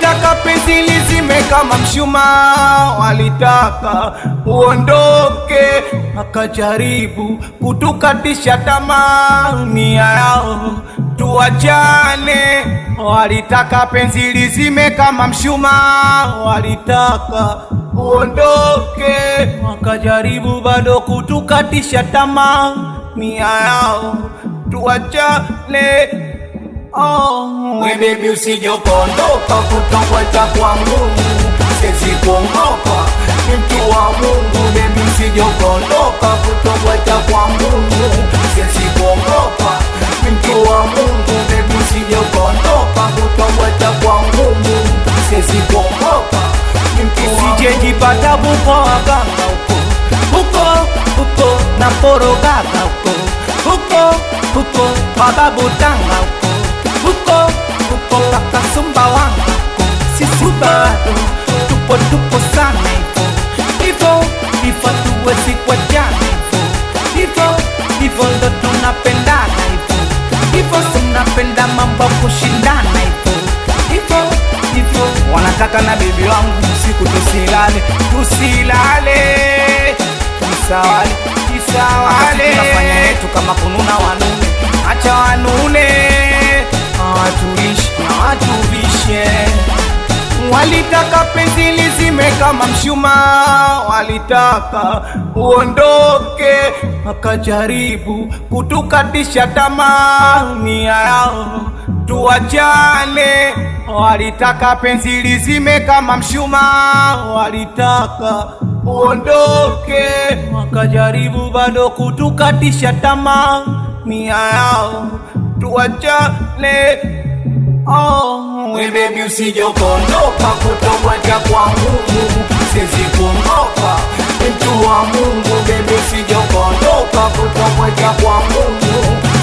Walitaka penzi lizime kama mshumaa, walitaka uondoke, wakajaribu kutukatisha tamaa, nia yao tuachane. Walitaka penzi lizime kama mshumaa, walitaka uondoke, wakajaribu bado kutukatisha tamaa, nia yao tuachane. We baby usije ukaondoka kutoka kwangu, siwezi kuondoka, ni mtu wa Mungu. Baby usije ukaondoka kutoka kwangu, siwezi kuondoka, ni mtu wa Mungu. Baby usije ukaondoka kutoka kwangu, siwezi kuondoka, ni mtu wa Mungu. Usijejipata buko waganga huko na porogaga huko mababu tanga huko kaka Sumbawanga. Sisi bado tupo sana hivyo tuwezi kuachana hivyo ndo tunapendana hivyo tunapenda mambo kushindana hivyo wanataka na bibi wangu usiku tusilale isawale tunafanya yetu kama kununa wanune, acha wanune watuvishe. Walitaka penzi lizime kama mshumaa, walitaka uondoke, wakajaribu kutukatisha tamaa, nia yao tuachane. Walitaka penzi lizime kama mshumaa, walitaka uondoke, wakajaribu bado kutukatisha tamaa, nia yao tuachane. We baby usije ukaondoka kutoka kwangu, siwezi kuondoka, ni mtu wa Mungu. Baby usije ukaondoka kutoka kwangu,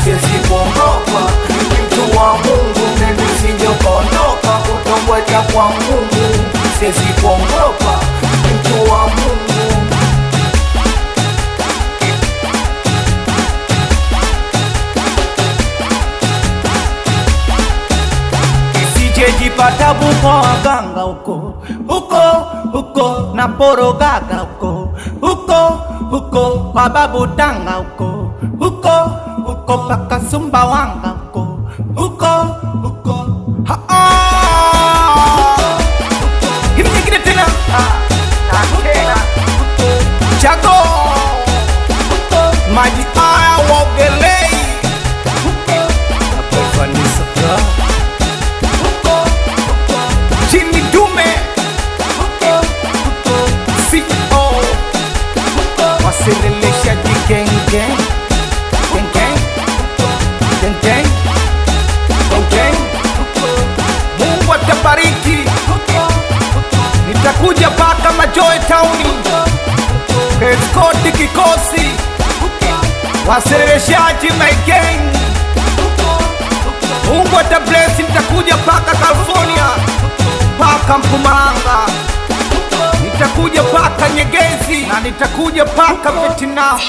siwezi kuondoka, ni mtu wa Mungu. Baby usije ukaondoka kutoka kwangu, siwezi kuondoka, ni mtu wa Mungu. Jipata buko waganga huko na porogaga huko mababu tanga huko kaka Sumbawanga huko hivi nyingine tena chago maji aya wogelei waselelesha jigenge Mungu atabariki. Nitakuja paka Majoe Town, Escort kikosi waseleleshaji my gang. Mungu atabless. Nitakuja paka California, paka Mpumalanga, nitakuja paka Nyegezi na nitakuja paka Vietnam.